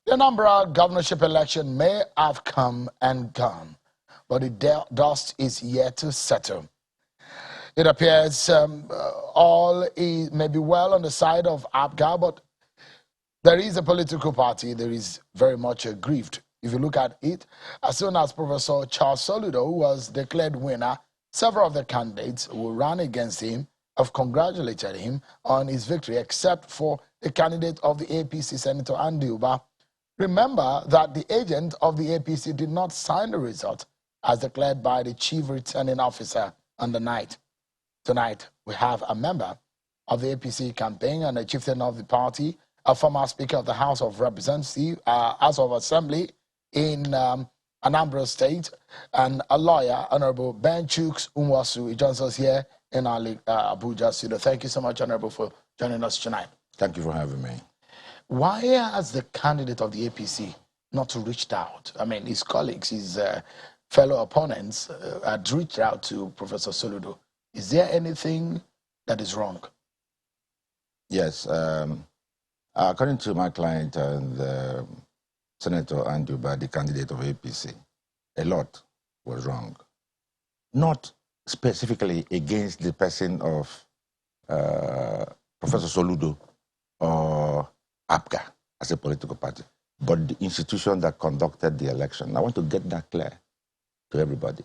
The Anambra governorship election may have come and gone, but the dust is yet to settle. It appears all may be well on the side of APGA, but there is a political party that is very much aggrieved. If you look at it, as soon as Professor Charles Soludo was declared winner, several of the candidates who ran against him have congratulated him on his victory, except for the candidate of the APC, Senator Andy Uba. Remember that the agent of the APC did not sign the result as declared by the chief returning officer on the night. Tonight, we have a member of the APC campaign and a chieftain of the party, a former Speaker of the House of Representatives, House of Assembly in Anambra State, and a lawyer, Honorable Ben Chuks Unwasu. He joins us here in our Abuja studio. Thank you so much, Honorable, for joining us tonight. Thank you for having me. Why has the candidate of the APC not reached out? I mean, his colleagues, his fellow opponents had reached out to Professor Soludo. Is there anything that is wrong? Yes. According to my client and Senator Andy Uba, the candidate of APC, a lot was wrong. Not specifically against the person of Professor Soludo or APGA as a political party, but the institution that conducted the election. I want to get that clear to everybody.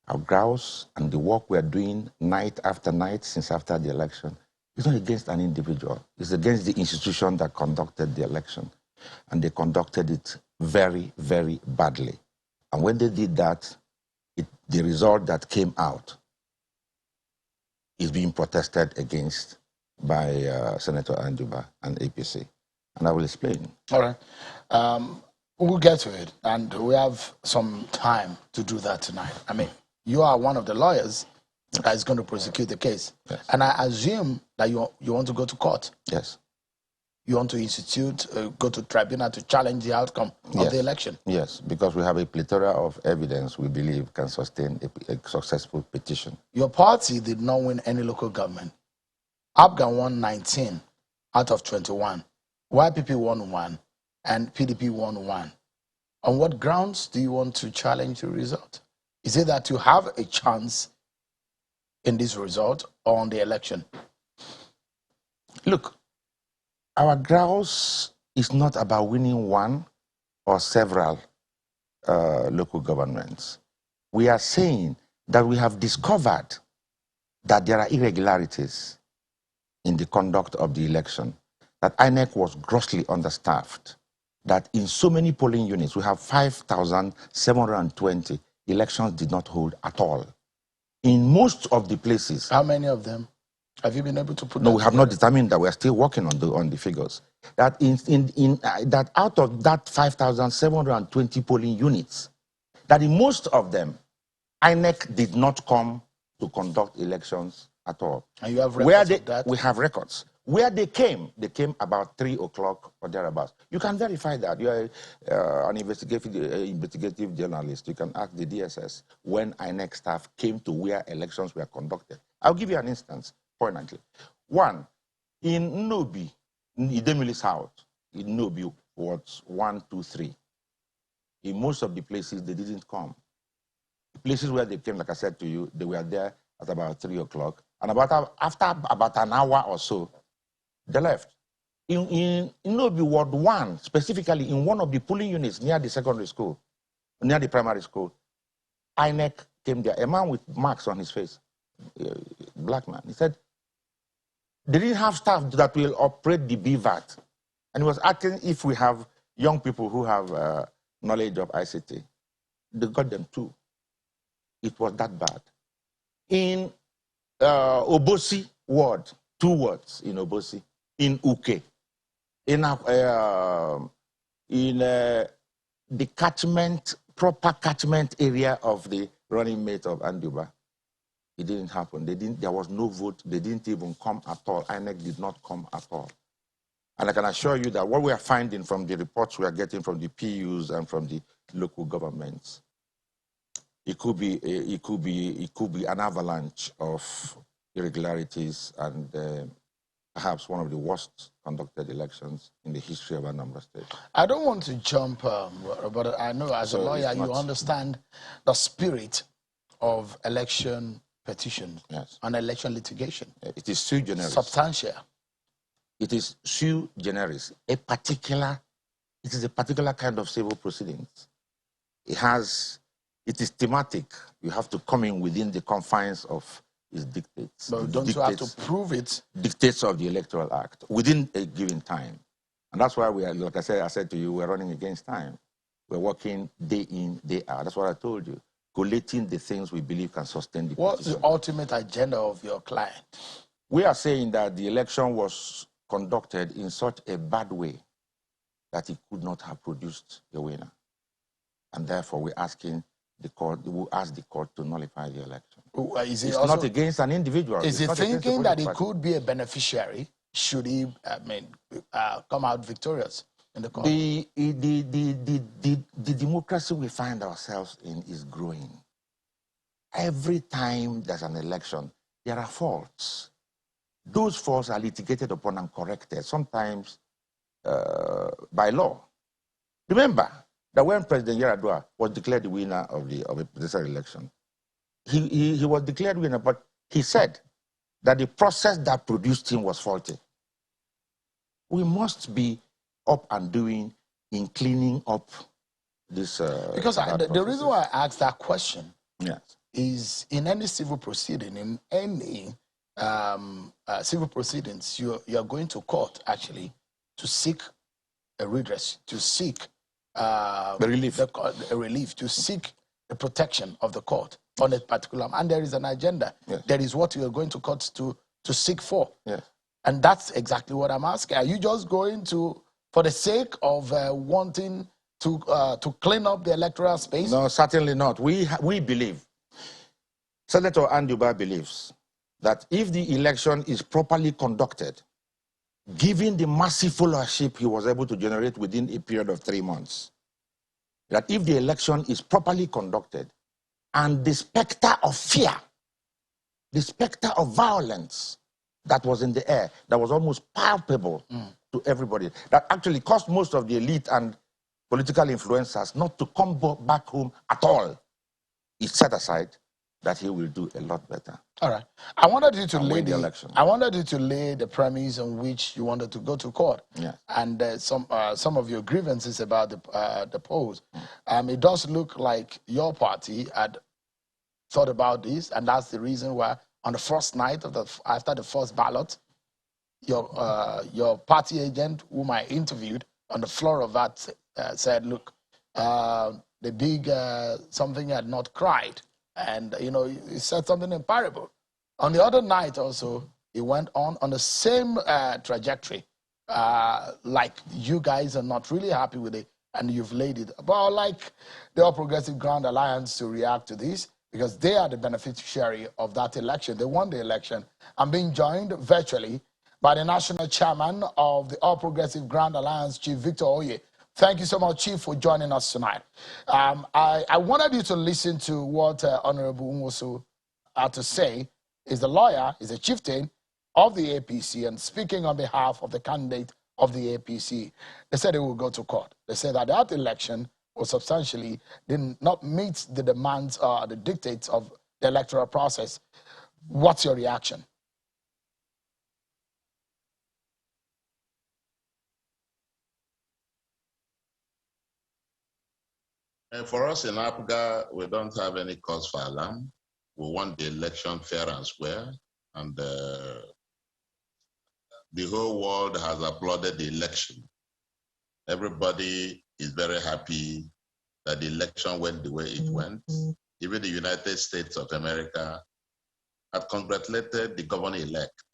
Our grouse and the work we are doing night after night since after the election is not against an individual. It's against the institution that conducted the election. And they conducted it very, very badly. And when they did that, the result that came out is being protested against by Senator Andy Uba and APC. And I will explain. All right. We'll get to it. And we have some time to do that tonight. I mean, you are one of the lawyers that is going to prosecute the case. Yes. And I assume that you want to go to court. Yes. You want to institute, go to tribunal to challenge the outcome of the election. Yes, because we have a plethora of evidence we believe can sustain a successful petition. Your party did not win any local government. APGA won 19 out of 21. YPP won 1 and PDP won 1. On what grounds do you want to challenge the result? Is it that you have a chance in this result or on the election? Look, our grouse is not about winning one or several local governments. We are saying that we have discovered that there are irregularities in the conduct of the election, that INEC was grossly understaffed, that in so many polling units, we have 5,720 elections did not hold at all. In most of the places. How many of them? Have you been able to put No, that we have together? not determined that. We are still working on the figures. That that out of that 5,720 polling units, that in most of them, INEC did not come to conduct elections at all. And you have records of that? We have records. Where they came about 3 o'clock or thereabouts. You can verify that. You are an investigative journalist. You can ask the DSS when INEC staff came to where elections were conducted. I'll give you an instance, poignantly. One, in Nnobi, Idemili South, in Nnobi wards 1, 2, 3. In most of the places, they didn't come. The places where they came, like I said to you, they were there at about 3 o'clock. And after about an hour or so, they left. In Nnobi Ward 1, specifically in one of the polling units near the secondary school, near the primary school, INEC came there, a man with marks on his face, a black man. He said, they didn't have staff that will operate the BVAT. And he was asking if we have young people who have knowledge of ICT. They got them too. It was that bad. In Obosi ward, 2 wards in Obosi, in Uke, in the catchment, proper catchment area of the running mate of Andy Uba, it didn't happen. There was no vote. They didn't even come at all. INEC did not come at all. And I can assure you that what we are finding from the reports we are getting from the PUs and from the local governments, it could be an avalanche of irregularities and perhaps one of the worst conducted elections in the history of Anambra State. I don't want to jump, but I know as a lawyer, you understand the spirit of election petitions and election litigation. It is sui generis. Substantial. It is sui generis. It is a particular kind of civil proceedings. It is thematic. You have to come in within the confines of its dictates. But don't you have to prove it? Dictates of the Electoral Act within a given time. And that's why we are, like I said to you, we're running against time. We're working day in, day out. That's what I told you. Collating the things we believe can sustain the What's the ultimate agenda of your client? We are saying that the election was conducted in such a bad way that it could not have produced a winner. And therefore, we're asking the court, we ask the court to nullify the election. It's also, not against an individual. Is he thinking that he could be a beneficiary should he come out victorious in the court? The democracy we find ourselves in is growing. Every time there's an election, there are faults. Those faults are litigated upon and corrected, sometimes by law. Remember that when President Yar'Adua was declared the winner of a presidential election, he was declared winner, but he said that the process that produced him was faulty. We must be up and doing in cleaning up this. Because the reason why I asked that question is in any civil proceeding, in any civil proceedings, you're going to court actually to seek a redress, to seek relief, to seek the protection of the court on a particular, and there is an agenda. There is what you are going to court to seek for. And that's exactly what I'm asking. Are you just going to, for the sake of wanting to clean up the electoral space? No, certainly not. We believe, Senator Anduba believes, that if the election is properly conducted, given the massive followership he was able to generate within a period of 3 months, that if the election is properly conducted and the specter of fear, the specter of violence that was in the air, that was almost palpable to everybody, that actually caused most of the elite and political influencers not to come back home at all, is set aside, that he will do a lot better. All right. I wanted you to lay the election. I wanted you to lay the premise on which you wanted to go to court. Yes. And some of your grievances about the polls. It does look like your party had thought about this, and that's the reason why on the first night of after the first ballot, your party agent, whom I interviewed on the floor of that, said, "Look, the big something had not cried." And, you know, he said something in parable. On the other night also, he went on the same trajectory. Like you guys are not really happy with it, and you've laid it. But I'd like the All Progressive Grand Alliance to react to this, because they are the beneficiary of that election. They won the election. I'm being joined virtually by the national chairman of the All Progressive Grand Alliance, Chief Victor Oye. Thank you so much, Chief, for joining us tonight. I wanted you to listen to what Honorable Nwosu had to say. He's a lawyer, he's a chieftain of the APC, and speaking on behalf of the candidate of the APC. They said they will go to court. They said that election was substantially did not meet the demands, the dictates of the electoral process. What's your reaction? For us in APGA, we don't have any cause for alarm. We want the election fair and square, and the whole world has applauded the election. Everybody is very happy that the election went the way it went. Even the United States of America had congratulated the governor-elect.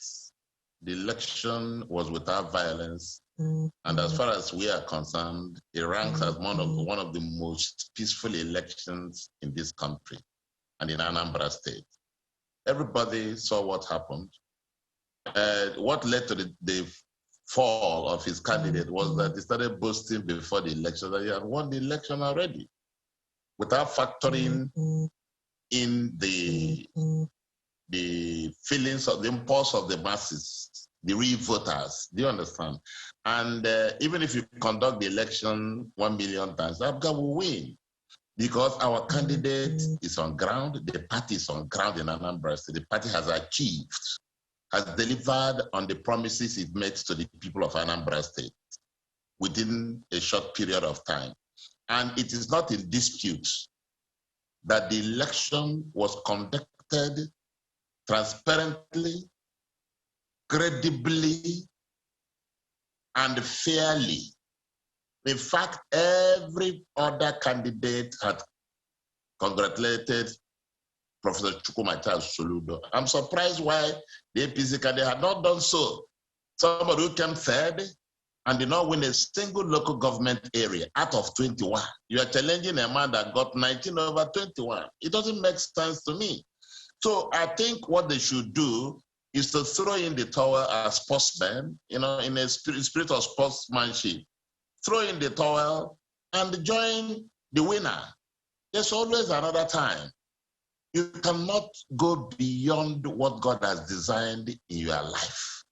The election was without violence. And as far as we are concerned, it ranks as one of the most peaceful elections in this country and in Anambra State. Everybody saw what happened. What led to the fall of his candidate was that he started boasting before the election that he had won the election already, without factoring in the feelings of the impulse of the masses the real voters. Do you understand? And even if you conduct the election 1 million times, APGA will win because our candidate is on ground, the party is on ground in Anambra State. The party has achieved, has delivered on the promises it made to the people of Anambra State within a short period of time. And it is not in dispute that the election was conducted transparently, credibly, and fairly. In fact, every other candidate had congratulated Professor Chukwuemeka Soludo. I'm surprised why the APC candidate had not done so. Somebody who came third and did not win a single local government area out of 21. You are challenging a man that got 19 over 21. It doesn't make sense to me. So I think what they should do is to throw in the towel as sportsmen, in a spirit of sportsmanship. Throw in the towel and join the winner. There's always another time. You cannot go beyond what God has designed in your life.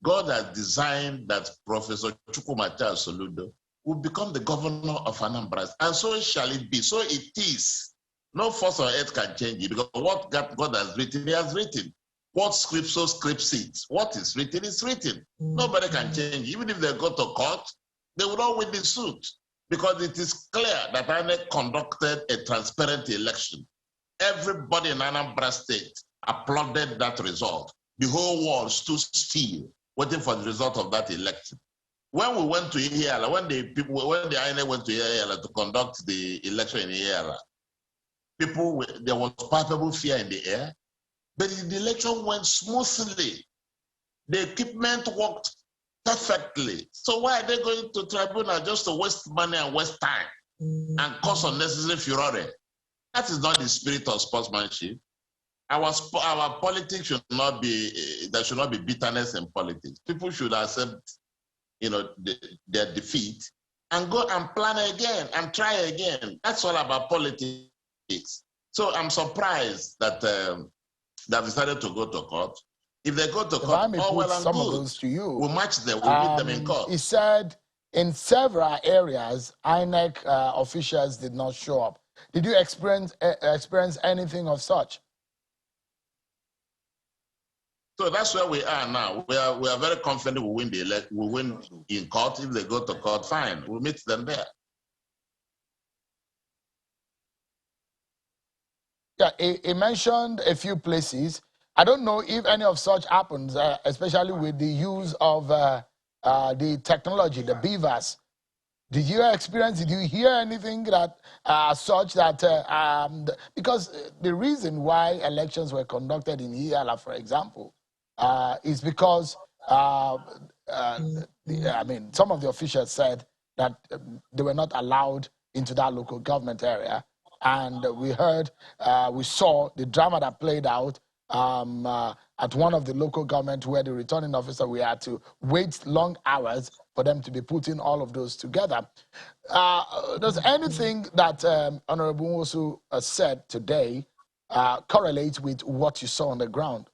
God has designed that Professor Chukwuemeka Soludo will become the governor of Anambra, and so shall it be. So it is. No force on earth can change it, because what God has written, he has written. What scripture scripts it? What is written is written. Nobody can change it. Even if they go to court, they will not win the suit, because it is clear that INEC conducted a transparent election. Everybody in Anambra State applauded that result. The whole world stood still, waiting for the result of that election. When we went to Ihiala, when the INEC went to Ihiala to conduct the election in Ihiala, there was palpable fear in the air, but the election went smoothly. The equipment worked perfectly. So why are they going to tribunal just to waste money and waste time and cause unnecessary furore? That is not the spirit of sportsmanship. Our politics should not be, there should not be bitterness in politics. People should accept, their defeat and go and plan again and try again. That's all about politics. So I'm surprised that they've decided to go to court. If they go to court, all well and some good. Of those to you. We'll match them, we'll meet them in court. He said in several areas, INEC officials did not show up. Did you experience anything of such? So that's where we are now. We are very confident we'll win we'll win in court. If they go to court, fine. We'll meet them there. Yeah, he mentioned a few places. I don't know if any of such happens, especially with the use of the technology, the BVAS. Did you hear anything that such that, because the reason why elections were conducted in Ihiala, for example, is because, some of the officials said that they were not allowed into that local government area. And we saw the drama that played out at one of the local government where the returning officer, we had to wait long hours for them to be putting all of those together. Does anything that Honorable Nwosu said today correlate with what you saw on the ground?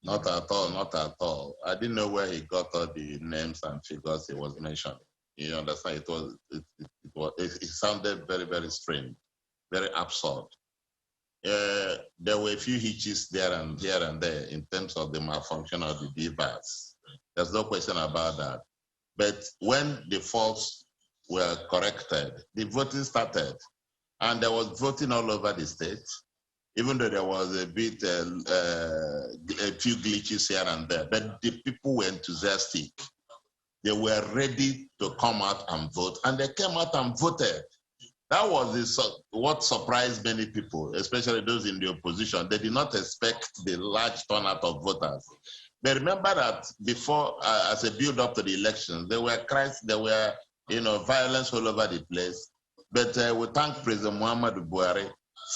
Not at all, not at all. I didn't know where he got all the names and figures he was mentioning. You understand? It sounded very, very strange, very absurd. There were a few hitches here and there in terms of the malfunction of the BVAS. There's no question about that. But when the faults were corrected, the voting started, and there was voting all over the state. Even though there was a few glitches here and there, but the people were enthusiastic. They were ready to come out and vote, and they came out and voted. That was what surprised many people, especially those in the opposition. They did not expect the large turnout of voters. But remember that before, as a build-up to the elections, there were crises, there were violence all over the place. But we thank President Muhammadu Buhari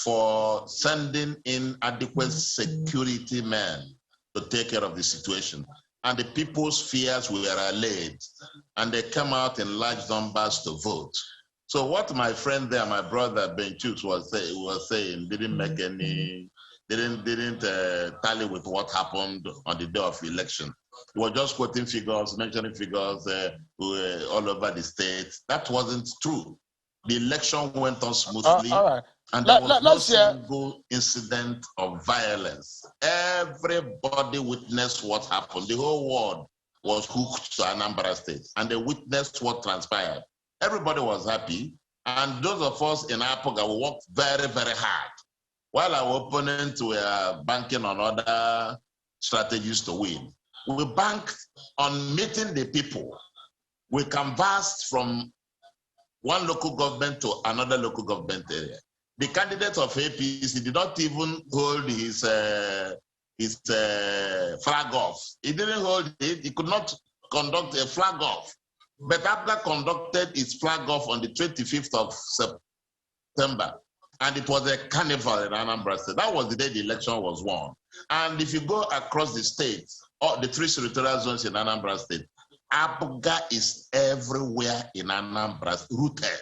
for sending in adequate security men to take care of the situation. And the people's fears were allayed, and they came out in large numbers to vote. So what my friend there, my brother Ben Chooks was saying didn't make any, didn't tally with what happened on the day of election. He was just quoting figures, mentioning figures all over the states. That wasn't true. The election went on smoothly. All right. And there was no single incident of violence. Everybody witnessed what happened. The whole world was hooked to Anambra State, and they witnessed what transpired. Everybody was happy, and those of us in Apoga worked very, very hard, while our opponents were banking on other strategies to win. We banked on meeting the people. We canvassed from one local government to another local government area. The candidate of APC did not even hold his flag off. He didn't hold it. He could not conduct a flag off. But APGA conducted its flag off on the 25th of September. And it was a carnival in Anambra State. That was the day the election was won. And if you go across the state, or the 3 territorial zones in Anambra State, APGA is everywhere in Anambra, rooted.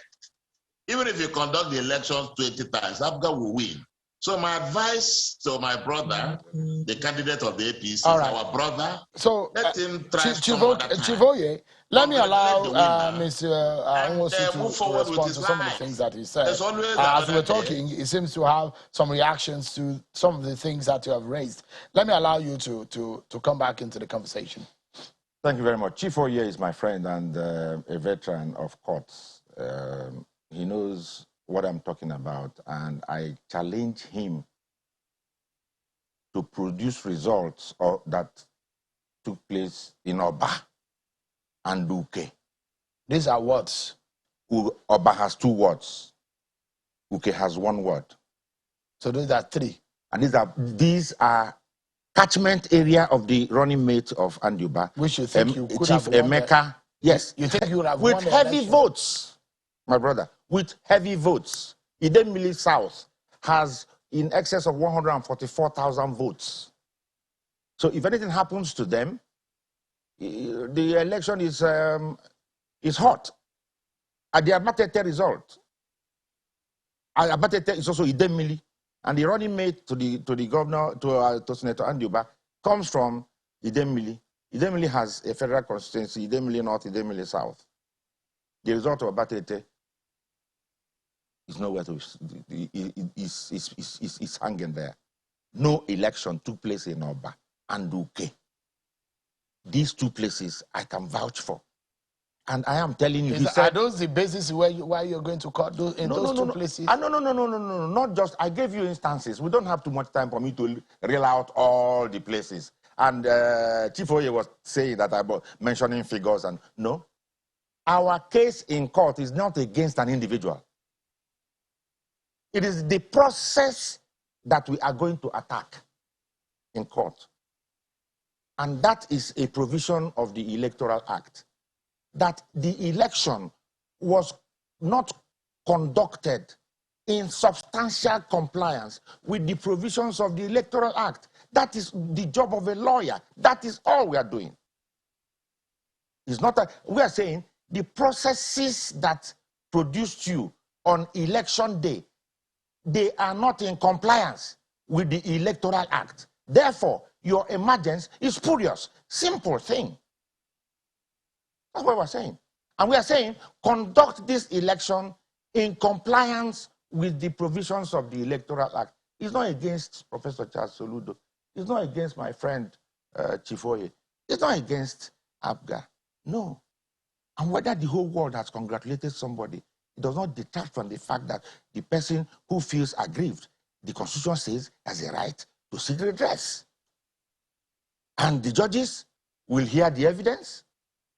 Even if you conduct the elections 20 times, APGA will win. So my advice to my brother, the candidate of the APC, our brother, so let him try some other time. Chivoye, let me allow Mr. Nwosu to respond to some of the things that he said. As we're talking, he seems to have some reactions to some of the things that you have raised. Let me allow you to come back into the conversation. Thank you very much. Chief Oye is my friend and a veteran of courts. He knows what I'm talking about, and I challenge him to produce results that took place in Oba and Uke. These are words. Oba has 2 words. Uke has 1 word. So those are 3. And these are catchment area of the running mate of Anduba. Which you think you could Chief have won Emeka. Yes. You think you would have with won the heavy election? Votes, my brother, with heavy votes. Idemili South has in excess of 144,000 votes. So if anything happens to them, the election is hot. At the Abatete result, Abatete is also Idemili, and the running mate to the governor, to Senator Anduba, comes from Idemili. Idemili has a federal constituency, Idemili North, Idemili South. The result of Abatete is nowhere to, is hanging there. No election took place in Oba and Uke. These 2 places I can vouch for. And I am telling you, are those the basis why you're going to court those 2 places? No, not just, I gave you instances. We don't have too much time for me to reel out all the places. And Chief Oye was saying that about mentioning figures, and no. Our case in court is not against an individual. It is the process that we are going to attack in court. And that is a provision of the Electoral Act, that the election was not conducted in substantial compliance with the provisions of the Electoral Act. That is the job of a lawyer. That is all we are doing. It's not we are saying the processes that produced you on election day, they are not in compliance with the Electoral Act. Therefore, your emergence is spurious. Simple thing. That's what we're saying. And we are saying, conduct this election in compliance with the provisions of the Electoral Act. It's not against Professor Charles Soludo. It's not against my friend Chief Oye. It's not against APGA. No. And whether the whole world has congratulated somebody, it does not detract from the fact that the person who feels aggrieved, the Constitution says, has a right to seek redress. And the judges will hear the evidence.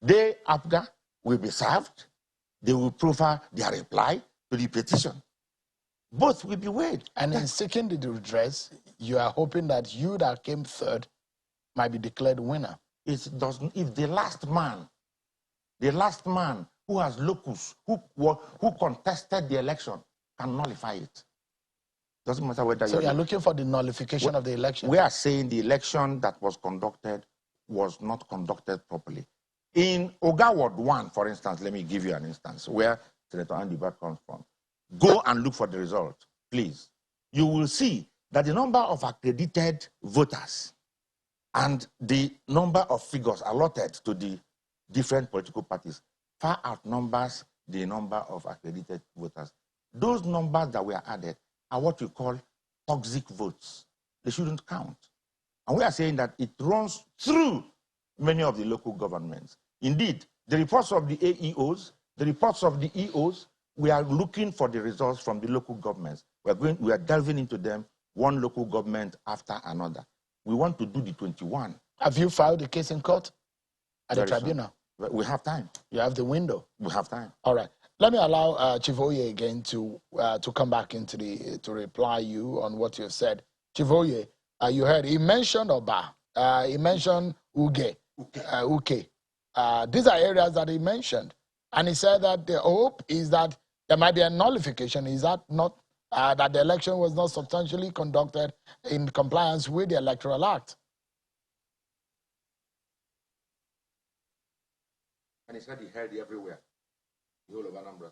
They, APGA, will be served. They will proffer their reply to the petition. Both will be weighed. And in seeking the redress, you are hoping that you that came third might be declared winner. It doesn't. If the last man who has locus, who contested the election, can nullify it. Doesn't matter whether so you're looking for the nullification of the election? We are saying the election that was conducted was not conducted properly. In Oga Ward 1, for instance, let me give you an instance, where Senator Andy Bart comes from. Go and look for the result, please. You will see that the number of accredited voters and the number of figures allotted to the different political parties far outnumbers the number of accredited voters. Those numbers that were added are what we call toxic votes. They shouldn't count. And we are saying that it runs through many of the local governments. Indeed, the reports of the AEOs, the reports of the EOs, we are looking for the results from the local governments. We are delving into them, one local government after another. We want to do the 21. Have you filed the case in court at the tribunal? We have time. You have the window. We have time. All right. Let me allow Chief Oye again to come back into to reply you on what you have said. Chief Oye, you heard he mentioned Oba, he mentioned Uge, Uke. These are areas that he mentioned, and he said that the hope is that there might be a nullification. Is that not that the election was not substantially conducted in compliance with the Electoral Act? And he said he heard everywhere. The whole of Anambra.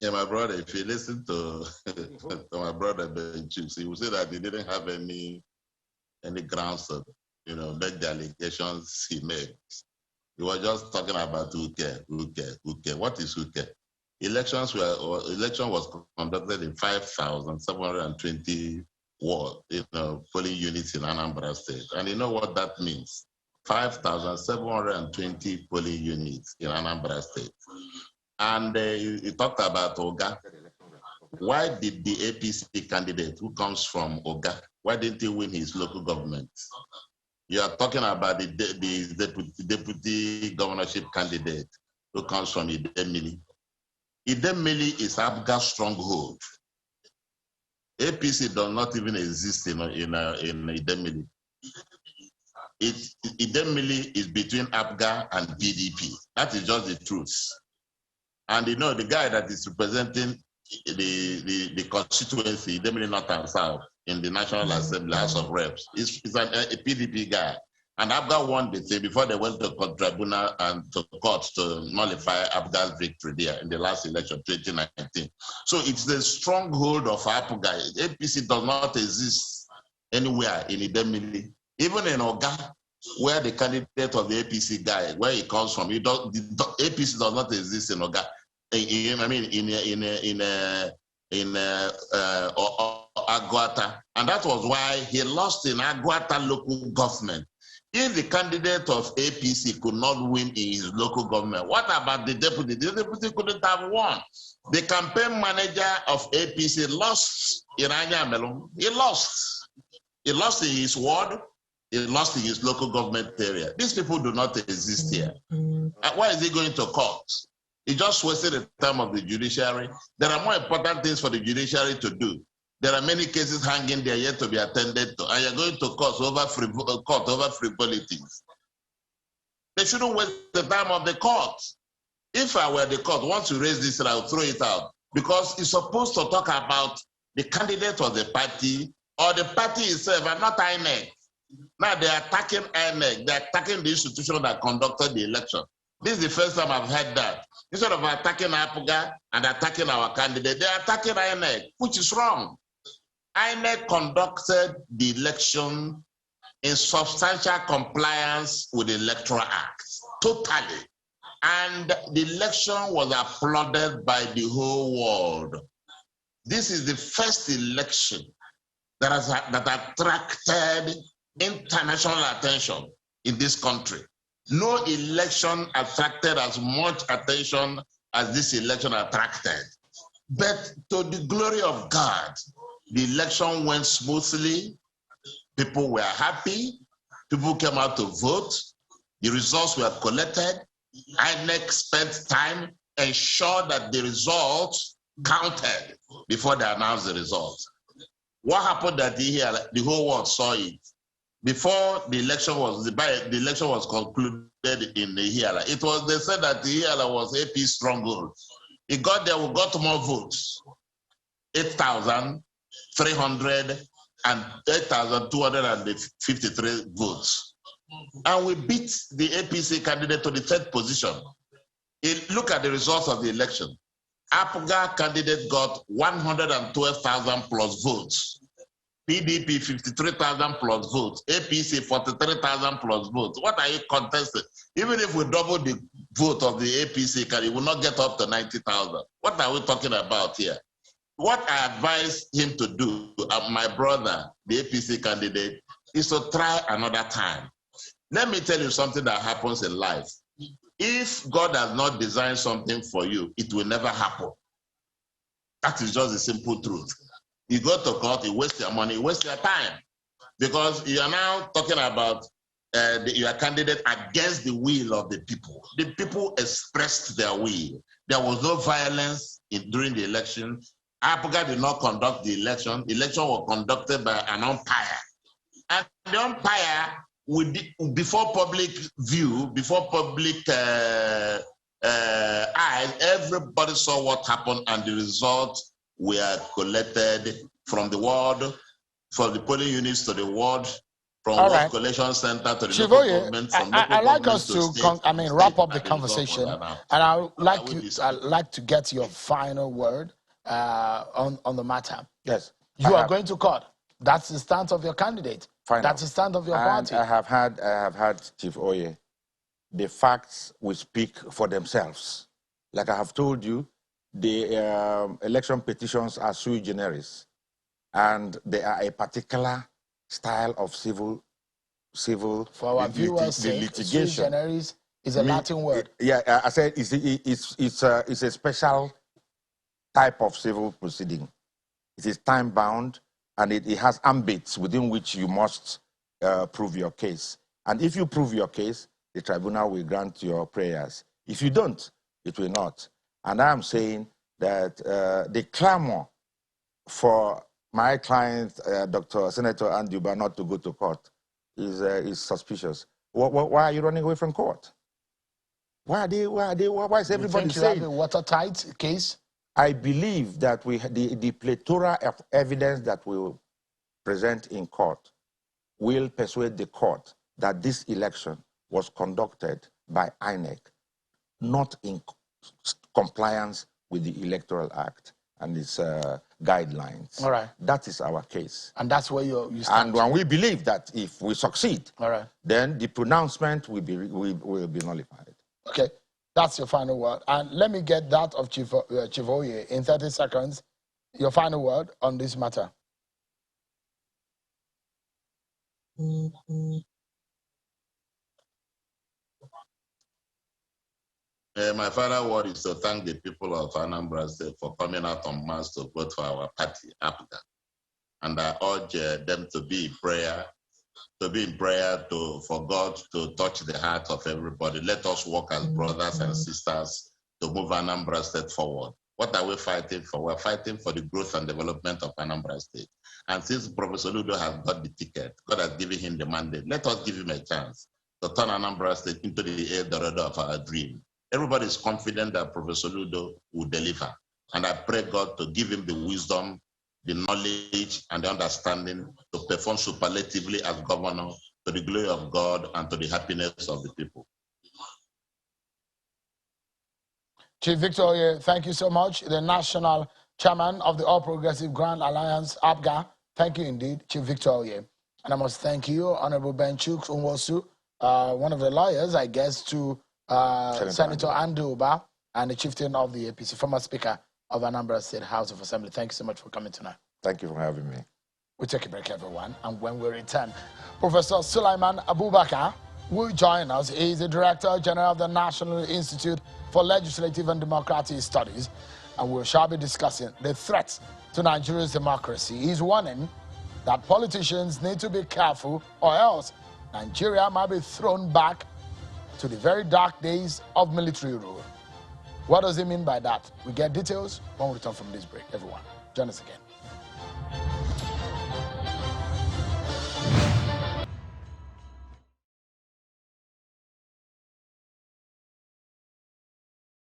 Yeah, my brother, if you listen to, to my brother, Ben Chips, he will say that he didn't have any grounds to, make the allegations he made. He was just talking about Uke. What is Uke? Election was conducted in 5,720 polling units in Anambra State. And you know what that means? 5,720 polling units in Anambra State. And he talked about Oga. Why did the APC candidate who comes from Oga, why didn't he win his local government? You are talking about the deputy governorship candidate who comes from Idemili. Idemili is Abga's stronghold. APC does not even exist in Idemili. Idemili is between Abga and PDP. That is just the truth. And the guy that is representing the constituency, Idemili North and South, in the National Assembly, House of Reps, is a PDP guy. And Abga won the thing before they went to tribunal and to court to nullify Abga's victory there in the last election, 2019. So it's the stronghold of Abga. APC does not exist anywhere in Idemili. Even in Oga, where the candidate of the APC guy, where he comes from, APC does not exist in Oga. In Aguata, and that was why he lost in Aguata local government. If the candidate of APC could not win in his local government, what about the deputy? The deputy couldn't have won. The campaign manager of APC lost in Anyamelum. He lost. He lost in his ward. He lost in his local government area. These people do not exist here. Why is he going to court? He just wasted the time of the judiciary. There are more important things for the judiciary to do. There are many cases hanging there yet to be attended to, and you're going to court over frivolities. They shouldn't waste the time of the court. If I were the court, once you raise this, I will throw it out, because it's supposed to talk about the candidate of the party or the party itself, and not INEC. Now they are attacking INEC. They are attacking the institution that conducted the election. This is the first time I've heard that. Instead of attacking APGA and attacking our candidate, they are attacking INEC, which is wrong. INEC conducted the election in substantial compliance with the Electoral Act, totally. And the election was applauded by the whole world. This is the first election that attracted international attention in this country. No election attracted as much attention as this election attracted. But to the glory of God, the election went smoothly. People were happy. People came out to vote. The results were collected. INEC spent time ensured that the results counted before they announced the results. What happened that the whole world saw it? Before the election was concluded in the Ihiala, they said that the Ihiala was AP stronghold. It got there, we got more votes, 8,300 and 8,253 votes. And we beat the APC candidate to the third position. Look at the results of the election. APGA candidate got 112,000 plus votes. PDP 53,000 plus votes. APC 43,000 plus votes. What are you contesting? Even if we double the vote of the APC, it will not get up to 90,000. What are we talking about here? What I advise him to do, my brother, the APC candidate, is to try another time. Let me tell you something that happens in life. If God has not designed something for you, it will never happen. That is just the simple truth. You go to court, you waste your money, you waste your time. Because you are now talking about your candidate against the will of the people. The people expressed their will. There was no violence during the election. APGA did not conduct the election. The election was conducted by an umpire. And the umpire, before public view, before public eyes, everybody saw what happened, and the results were collected from the ward, from the polling units to the ward, from ward collection center to the local government. I'd like us to wrap up the conversation, and I'd like to get your final word on the matter. Yes. You are going to court. That's the stance of your candidate. That's the stance of your party. I have had Chief Oye. The facts will speak for themselves. Like I have told you, the election petitions are sui generis, and they are a particular style of civil for our viewers' sake, litigation. Sui generis is a Latin word. Yeah, I said it's a special type of civil proceeding. It is time bound, and it has ambits within which you must prove your case. And if you prove your case, the tribunal will grant your prayers. If you don't, it will not. And I'm saying that the clamor for my client, Dr. Senator Anduba, not to go to court is suspicious. Why are you running away from court? Why is everybody saying? You have a watertight case? I believe that the plethora of evidence that we will present in court will persuade the court that this election was conducted by INEC, not in compliance with the Electoral Act and its guidelines. All right. That is our case. And that's where you stand. And when we believe that if we succeed, all right, then the pronouncement will be nullified. Okay. That's your final word. And let me get that of Chief Oye in 30 seconds. Your final word on this matter. My final word is to thank the people of Anambra State for coming out en masse to vote for our party, APGA. And I urge them to be in prayer, for God to touch the heart of everybody. Let us work as brothers and sisters to move Anambra State forward. What are we fighting for? We're fighting for the growth and development of Anambra State. And since Professor Ludo has got the ticket, God has given him the mandate, let us give him a chance to turn Anambra State into the Eldorado of our dream. Everybody is confident that Professor Ludo will deliver. And I pray God to give him the wisdom, the knowledge, and the understanding to perform superlatively as governor to the glory of God and to the happiness of the people. Chief Victor Oye, thank you so much. The National Chairman of the All Progressive Grand Alliance, APGA. Thank you indeed, Chief Victor Oye. And I must thank you, Honorable Benchuk Unwosu, one of the lawyers, I guess, to Senator Anduba and the chieftain of the APC, former Speaker of Anambra State House of Assembly. Thank you so much for coming tonight. Thank you for having me. We'll take a break, everyone. And when we return, Professor Sulaiman Abubakar will join us. He is the Director General of the National Institute for Legislative and Democratic Studies. And we shall be discussing the threats to Nigeria's democracy. He's warning that politicians need to be careful, or else Nigeria might be thrown back to the very dark days of military rule. What does he mean by that? We get details when we return from this break. Everyone, join us again.